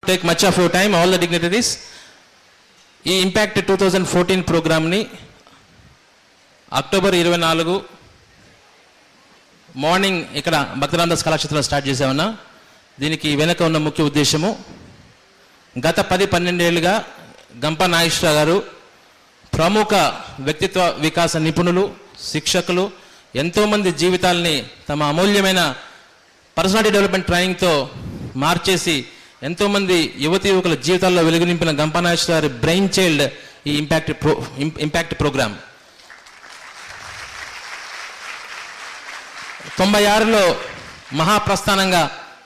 take much of your time, all the dignitaries. ఈ impact 2014 ప్రోగ్రామ్ని October 24 morning ఇక్కడ భక్తరామదాస్ కళాక్షేత్రంలో స్టార్ట్ చేసామన్నా. దీనికి వెనక ఉన్న ముఖ్య ఉద్దేశము, గత 10-12 ఏళ్ళుగా గంప నాగేశ్వరరావు గారు ప్రముఖ వ్యక్తిత్వ వికాస నిపుణులు, శిక్షకులు ఎంతోమంది జీవితాలని తమ అమూల్యమైన పర్సనాలిటీ డెవలప్మెంట్ ట్రైనింగ్తో మార్చేసి ఎంతోమంది యువతి యువకుల జీవితాల్లో వెలుగు నింపిన గంప నాగేశ్వరరావు గారి బ్రెయిన్ చైల్డ్ ఈ ఇంపాక్ట్ ప్రోగ్రామ్. 96లో మహాప్రస్థానంగా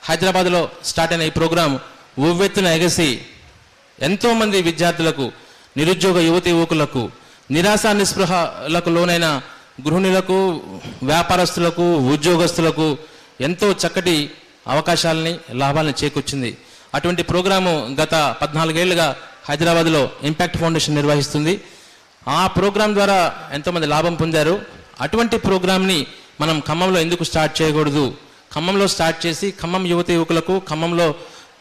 హైదరాబాద్లో స్టార్ట్ అయిన ఈ ప్రోగ్రాం ఉవ్వెత్తున ఎగసి ఎంతోమంది విద్యార్థులకు, నిరుద్యోగ యువతి యువకులకు, నిరాశ నిస్పృహలకు లోనైన గృహిణులకు, వ్యాపారస్తులకు, ఉద్యోగస్తులకు ఎంతో చక్కటి అవకాశాలని, లాభాలను చేకూర్చింది. అటువంటి ప్రోగ్రాము గత 14 ఏళ్లుగా హైదరాబాద్లో ఇంపాక్ట్ ఫౌండేషన్ నిర్వహిస్తుంది. ఆ ప్రోగ్రాం ద్వారా ఎంతోమంది లాభం పొందారు. అటువంటి ప్రోగ్రామ్ని మనం ఖమ్మంలో ఎందుకు స్టార్ట్ చేయకూడదు? ఖమ్మంలో స్టార్ట్ చేసి ఖమ్మం యువతి యువకులకు, ఖమ్మంలో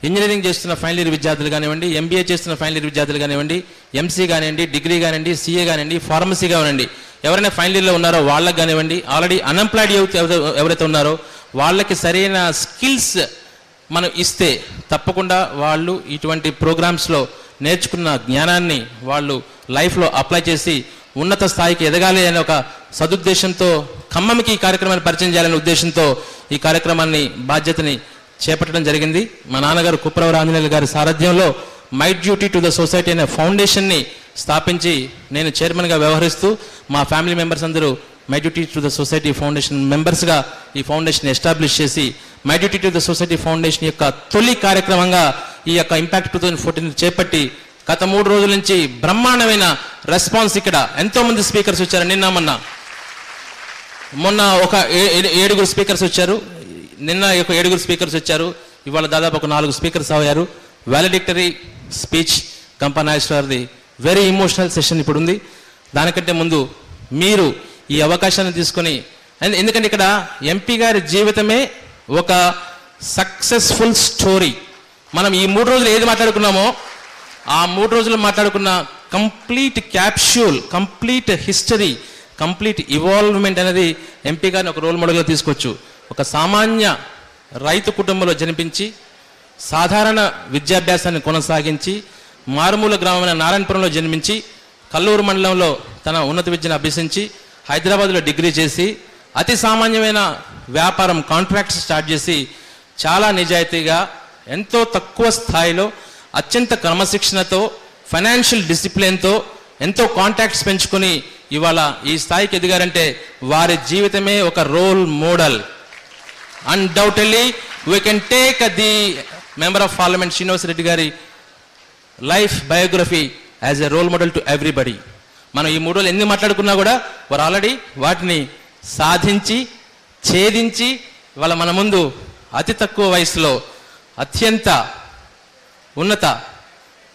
ఇంజనీరింగ్ చేస్తున్న ఫైనల్ ఇయర్ విద్యార్థులు కానివ్వండి, ఎంబీఏ చేస్తున్న ఫైనల్ ఇయర్ విద్యార్థులు కానివ్వండి, ఎంసీ కానివ్వండి, డిగ్రీ కానివ్వండి, సీఏ కానివ్వండి, ఫార్మసీ కానివ్వండి, ఎవరైనా ఫైనల్ ఇయర్లో ఉన్నారో వాళ్ళకి కానివ్వండి, ఆల్రెడీ అన్ఎంప్లాయిడ్ యూత్ ఎవరైతే ఉన్నారో వాళ్ళకి సరైన స్కిల్స్ మనం ఇస్తే తప్పకుండా వాళ్ళు ఇటువంటి ప్రోగ్రామ్స్లో నేర్చుకున్న జ్ఞానాన్ని వాళ్ళు లైఫ్లో అప్లై చేసి ఉన్నత స్థాయికి ఎదగాలి అనే ఒక సదుద్దేశంతో, ఖమ్మంకి ఈ కార్యక్రమాన్ని పరిచయం చేయాలనే ఉద్దేశంతో ఈ కార్యక్రమాన్ని, బాధ్యతని చేపట్టడం జరిగింది. మా నాన్నగారు కుప్రవర ఆంజనేయులు గారి సారథ్యంలో my duty to the society అనే ఫౌండేషన్ని స్థాపించి నేను చైర్మన్గా వ్యవహరిస్తూ మా ఫ్యామిలీ మెంబర్స్ అందరూ my duty to the society foundation మెంబర్స్గా ఈ ఫౌండేషన్ ఎస్టాబ్లిష్ చేసి my duty to the society foundation యొక్క తొలి కార్యక్రమంగా ఈ యొక్క ఇంపాక్ట్ 2014 చేపట్టి గత 3 రోజుల నుంచి బ్రహ్మాండమైన రెస్పాన్స్. ఇక్కడ ఎంతోమంది స్పీకర్స్ వచ్చారు. మొన్న ఒక 7 స్పీకర్స్ వచ్చారు, నిన్న ఒక 7 స్పీకర్స్ వచ్చారు, ఇవాళ దాదాపు ఒక 4 స్పీకర్స్ అయ్యారు. వాలిడిక్టరీ స్పీచ్ గంప నాగేశ్వరరావుది వెరీ ఇమోషనల్ సెషన్ ఇప్పుడు ఉంది. దానికంటే ముందు మీరు ఈ అవకాశాన్ని తీసుకొని, ఎందుకంటే ఇక్కడ ఎంపీ గారి జీవితమే ఒక సక్సెస్ఫుల్ స్టోరీ. మనం ఈ 3 రోజులు ఏది మాట్లాడుకున్నామో ఆ 3 రోజులు మాట్లాడుకున్న కంప్లీట్ క్యాప్ష్యూల్, కంప్లీట్ హిస్టరీ, కంప్లీట్ ఇవాల్వ్మెంట్ అనేది ఎంపీ గారిని ఒక రోల్ మోడల్గా తీసుకోవచ్చు. ఒక సామాన్య రైతు కుటుంబంలో జన్మించి సాధారణ విద్యాభ్యాసాన్ని కొనసాగించి మారుమూల గ్రామమైన నారాయణపురంలో జన్మించి కల్లూరు మండలంలో తన ఉన్నత విద్యను అభ్యసించి హైదరాబాద్లో డిగ్రీ చేసి అతి సామాన్యమైన వ్యాపారం కాంట్రాక్ట్స్ స్టార్ట్ చేసి చాలా నిజాయితీగా, ఎంతో తక్కువ స్థాయిలో, అత్యంత క్రమశిక్షణతో, ఫైనాన్షియల్ డిసిప్లిన్తో, ఎంతో కాంటాక్ట్స్ పెంచుకొని ఇవాళ ఈ స్థాయికి ఎదిగారంటే వారి జీవితమే ఒక role model. Undoubtedly we can take the member of parliament Srinivas Reddy గారి life biography as a role model to everybody. మనం ఈ 3 రోజులు ఎన్ని మాట్లాడుకున్నా కూడా వారు ఆల్రెడీ వాటిని సాధించి, ఛేదించి ఇవాళ మన ముందు అతి తక్కువ వయసులో అత్యంత ఉన్నత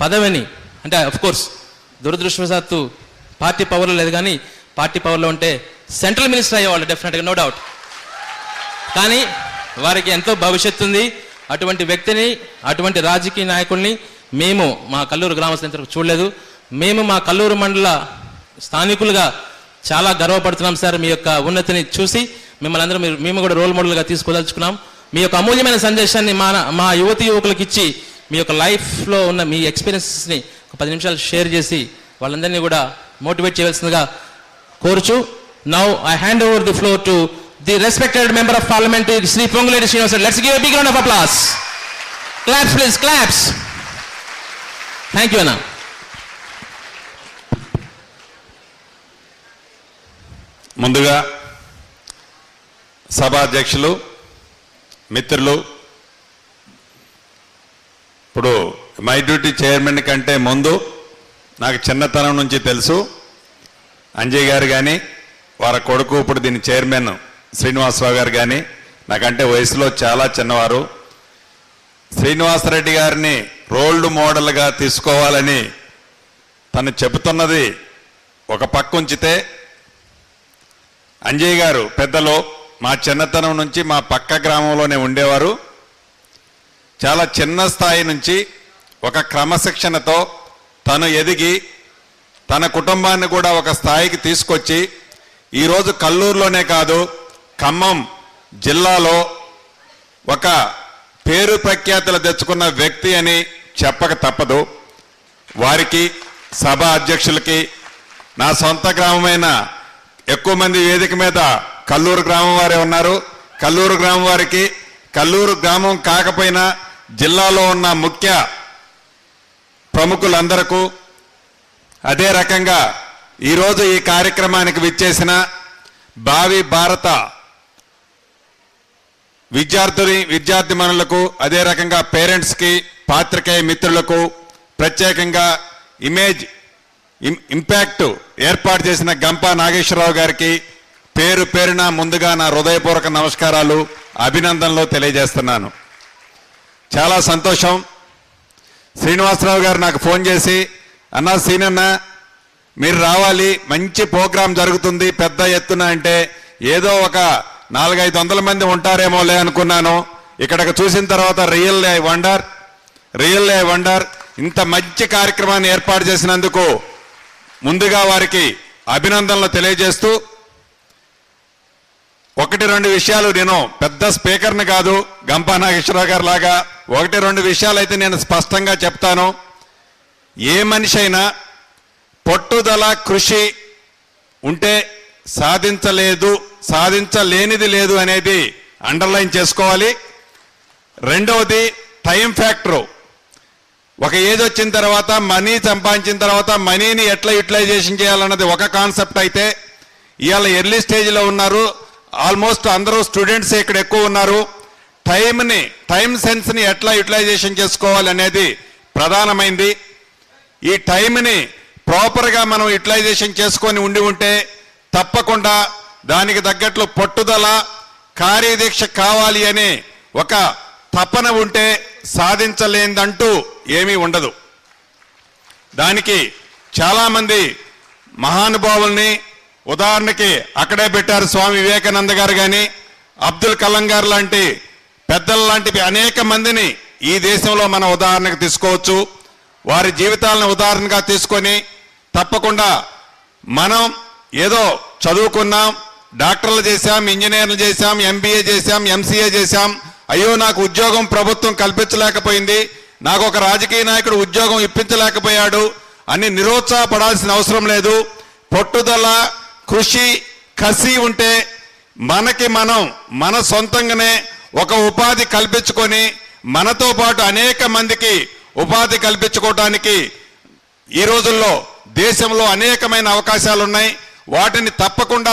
పదవిని, అంటే అఫ్కోర్స్ దురదృష్టవశాత్తు పార్టీ పవర్లో లేదు, కానీ పార్టీ పవర్లో ఉంటే సెంట్రల్ మినిస్టర్ అయ్యేవాళ్ళు డెఫినెట్గా, నో డౌట్. కానీ వారికి ఎంతో భవిష్యత్తు ఉంది. అటువంటి వ్యక్తిని, అటువంటి రాజకీయ నాయకుల్ని మేము మా కల్లూరు గ్రామస్తులు చూడలేదు. మేము మా కల్లూరు మండల స్థానికులుగా చాలా గర్వపడుతున్నాం సార్. మీ యొక్క ఉన్నతిని చూసి మిమ్మల్ని అందరూ మేము కూడా రోల్ మోడల్గా తీసుకోదలుచుకున్నాం. మీ యొక్క అమూల్యమైన సందేశాన్ని మా యువతి యువకులకు ఇచ్చి మీ యొక్క లైఫ్లో ఉన్న మీ ఎక్స్పీరియన్సెస్ని ఒక 10 నిమిషాలు షేర్ చేసి వాళ్ళందరినీ కూడా మోటివేట్ చేయవలసిందిగా కోరుచు. Now I hand over the floor to the respected member of parliament Shri Ponguleti Srinivas. Let's give a big round of applause. Claps please, claps. Thank you అన్న. ముందుగా సభాధ్యక్షులు, మిత్రులు, ఇప్పుడు మై డ్యూటీ చైర్మన్ కంటే ముందు నాకు చిన్నతనం నుంచి తెలుసు అంజయ్ గారు కానీ, వారి కొడుకు ఇప్పుడు దీని చైర్మన్ శ్రీనివాసరావు గారు కానీ నాకంటే వయసులో చాలా చిన్నవారు. శ్రీనివాసరెడ్డి గారిని రోల్ మోడల్గా తీసుకోవాలని తను చెబుతున్నది ఒక పక్క ఉంచితే, అంజయ్ గారు పెద్దలో మా చిన్నతనం నుంచి మా పక్క గ్రామంలోనే ఉండేవారు. చాలా చిన్న స్థాయి నుంచి ఒక క్రమశిక్షణతో తను ఎదిగి తన కుటుంబాన్ని కూడా ఒక స్థాయికి తీసుకొచ్చి ఈరోజు కల్లూరులోనే కాదు ఖమ్మం జిల్లాలో ఒక పేరు ప్రఖ్యాతులు తెచ్చుకున్న వ్యక్తి అని చెప్పక తప్పదు. వారికి సభ అధ్యక్షులకి, నా సొంత గ్రామమైన ఎక్కువ మంది వేదిక మీద కల్లూరు గ్రామం వారే ఉన్నారు, కల్లూరు గ్రామం వారికి, కల్లూరు గ్రామం కాకపోయినా జిల్లాలో ఉన్న ముఖ్య ప్రముఖులందరకు, అదే రకంగా ఈరోజు ఈ కార్యక్రమానికి విచ్చేసిన భావి భారత విద్యార్థిమణులకు, అదే రకంగా పేరెంట్స్కి, పాత్రికేయ మిత్రులకు, ప్రత్యేకంగా ఇంపాక్ట్ ఏర్పాటు చేసిన గంపా నాగేశ్వరరావు గారికి పేరు పేరున ముందుగా నా హృదయపూర్వక నమస్కారాలు, అభినందనలు తెలియజేస్తున్నాను. చాలా సంతోషం. శ్రీనివాసరావు గారు నాకు ఫోన్ చేసి, అన్నా సీనన్న మీరు రావాలి, మంచి ప్రోగ్రాం జరుగుతుంది పెద్ద ఎత్తున అంటే, ఏదో ఒక 400-500 మంది ఉంటారేమోలే అనుకున్నాను. ఇక్కడికి చూసిన తర్వాత రియల్ వండర్ ఇంత మంచి కార్యక్రమాన్ని ఏర్పాటు చేసినందుకు ముందుగా వారికి అభినందనలు తెలియజేస్తూ, 1-2 విషయాలు, నేను పెద్ద స్పీకర్ని కాదు గంపా నాగేశ్వరరావు గారు లాగా, 1-2 విషయాలు అయితే నేను స్పష్టంగా చెప్తాను. ఏ మనిషి అయినా పట్టుదల కృషి ఉంటే సాధించలేనిది లేదు అనేది అండర్లైన్ చేసుకోవాలి. రెండవది టైం ఫ్యాక్టరు. ఒక ఏజ్ వచ్చిన తర్వాత మనీ సంపాదించిన తర్వాత మనీని ఎట్లా యూటిలైజేషన్ చేయాలన్నది ఒక కాన్సెప్ట్ అయితే, ఇవాళ ఎర్లీ స్టేజ్లో ఉన్నారు, ఆల్మోస్ట్ అందరూ స్టూడెంట్స్ ఇక్కడ ఎక్కువ ఉన్నారు. టైం సెన్స్ని ఎట్లా యూటిలైజేషన్ చేసుకోవాలి అనేది ప్రధానమైంది. ఈ టైంని ప్రాపర్గా మనం యూటిలైజేషన్ చేసుకొని ఉంటే తప్పకుండా దానికి తగ్గట్లు పట్టుదల, కార్యదీక్ష కావాలి అనే ఒక తపన ఉంటే సాధించలేదంటూ ఏమీ ఉండదు. దానికి చాలామంది మహానుభావుల్ని ఉదాహరణకి అక్కడే పెట్టారు. స్వామి వివేకానంద గారు కానీ, అబ్దుల్ కలాం గారు లాంటి పెద్దల లాంటి అనేక మందిని ఈ దేశంలో మనం ఉదాహరణకు తీసుకోవచ్చు. వారి జీవితాలను ఉదాహరణగా తీసుకొని తప్పకుండా మనం ఏదో చదువుకున్నాం, డాక్టర్లు చేశాం, ఇంజనీర్లు చేశాం, ఎంబీఏ చేశాం, ఎంసీఏ చేశాం, అయ్యో నాకు ఉద్యోగం ప్రభుత్వం కల్పించలేకపోయింది, నాకు ఒక రాజకీయ నాయకుడు ఉద్యోగం ఇప్పించలేకపోయాడు అని నిరుత్సాహపడాల్సిన అవసరం లేదు. పట్టుదల, కృషి, కసి ఉంటే మన సొంతంగానే ఒక ఉపాధి కల్పించుకొని మనతో పాటు అనేక మందికి ఉపాధి కల్పించుకోవడానికి ఈ రోజుల్లో దేశంలో అనేకమైన అవకాశాలు ఉన్నాయి. వాటిని తప్పకుండా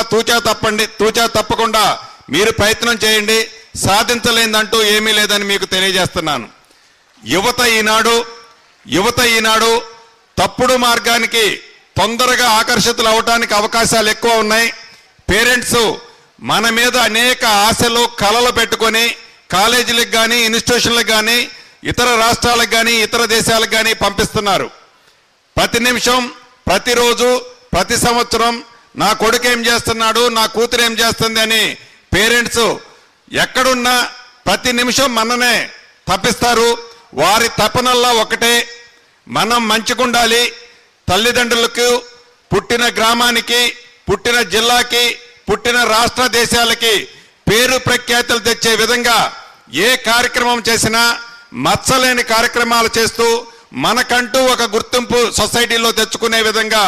తూచా తప్పకుండా మీరు ప్రయత్నం చేయండి. సాధించలేదంటూ ఏమీ లేదని మీకు తెలియజేస్తున్నాను. యువత ఈనాడు తప్పుడు మార్గానికి తొందరగా ఆకర్షితులు అవడానికి అవకాశాలు ఎక్కువ ఉన్నాయి. పేరెంట్స్ మన మీద అనేక ఆశలు, కలలు పెట్టుకొని కాలేజీలకు కానీ, ఇన్స్టిట్యూషన్లకు కానీ, ఇతర రాష్ట్రాలకు కానీ, ఇతర దేశాలకు కానీ పంపిస్తున్నారు. ప్రతి నిమిషం, ప్రతిరోజు, ప్రతి సంవత్సరం నా కొడుకు ఏం చేస్తున్నాడు, నా కూతురు ఏం చేస్తుంది అని పేరెంట్స్ ఎక్కడున్నా ప్రతి నిమిషం మననే తప్పిస్తారు. వారి తపనల్లా ఒకటే, మనం మంచిగుండాలి. తల్లిదండ్రులకు, పుట్టిన గ్రామానికి, పుట్టిన జిల్లాకి, పుట్టిన రాష్ట్ర దేశాలకి పేరు ప్రఖ్యాతులు తెచ్చే విధంగా ఏ కార్యక్రమం చేసినా మచ్చలేని కార్యక్రమాలు చేస్తూ మనకంటూ ఒక గుర్తింపు సొసైటీలో తెచ్చుకునే విధంగా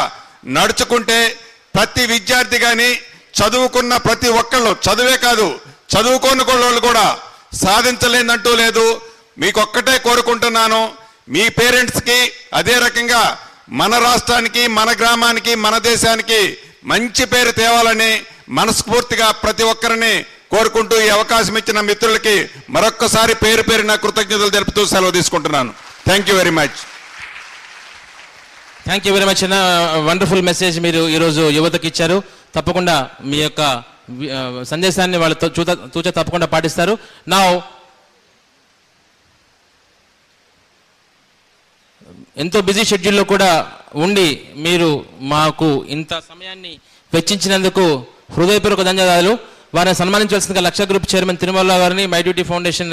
నడుచుకుంటే ప్రతి విద్యార్థి కానీ, చదువుకున్న ప్రతి ఒక్కళ్ళు, చదువే కాదు చదువుకోని వాళ్ళు కూడా సాధించలేదంటూ లేదు. మీకొక్కటే కోరుకుంటున్నాను, మీ పేరెంట్స్కి అదే రకంగా మన రాష్ట్రానికి, మన గ్రామానికి, మన దేశానికి మంచి పేరు తేవాలని మనస్ఫూర్తిగా ప్రతి ఒక్కరిని కోరుకుంటూ ఈ అవకాశం ఇచ్చిన మిత్రులకి మరొక్కసారి పేరు పేరున కృతజ్ఞతలు తెలుపుతూ సెలవు తీసుకుంటున్నాను. Thank you very much. Thank you very much అన్న. వండర్ఫుల్ మెసేజ్ మీరు ఈరోజు యువతకి ఇచ్చారు. తప్పకుండా మీ యొక్క సందేశాన్ని వాళ్ళు తూచ తప్పకుండా పాటిస్తారు. నా ఎంతో బిజీ షెడ్యూల్లో కూడా ఉండి మీరు మాకు ఇంత సమయాన్ని వెచ్చించినందుకు హృదయపూర్వక ధన్యవాదాలు. వారిని సన్మానించవలసిందిగా లక్ష గ్రూప్ చైర్మన్ తిరుమల గారిని, my duty foundation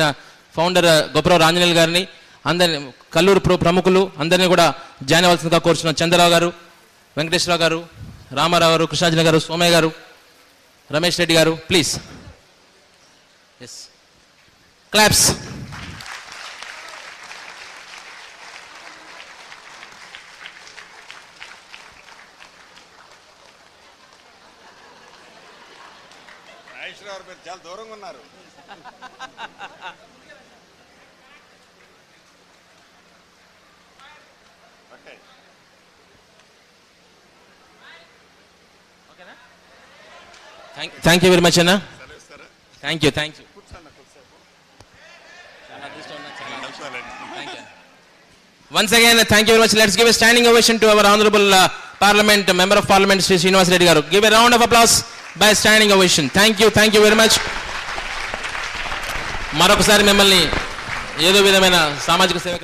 founder గొప్పరావు Ramanjaneyulu గారిని అందరినీ కల్లూరు ప్రముఖులు అందరినీ కూడా జాయిన్ అవ్వాల్సిందిగా కోరుచున్నాం. చంద్రరావు గారు, వెంకటేశ్వరరావు గారు, రామారావు గారు, కృష్ణార్జున గారు, సోమయ్య గారు, రమేష్ రెడ్డి గారు, ప్లీజ్. Yes, claps. చాలా దూరంగా ఉన్నారు. థ్యాంక్ యూ వెరీ మచ్ అన్న. Thank you. Once again, thank you very much. Let's give a standing ovation to our Honorable Parliament, Member of Parliament, Sri Srinivas Reddy garu. Give a round of applause by standing ovation. Thank you very much. మరొకసారి మిమ్మల్ని ఏదో విధమైన సామాజిక సేవ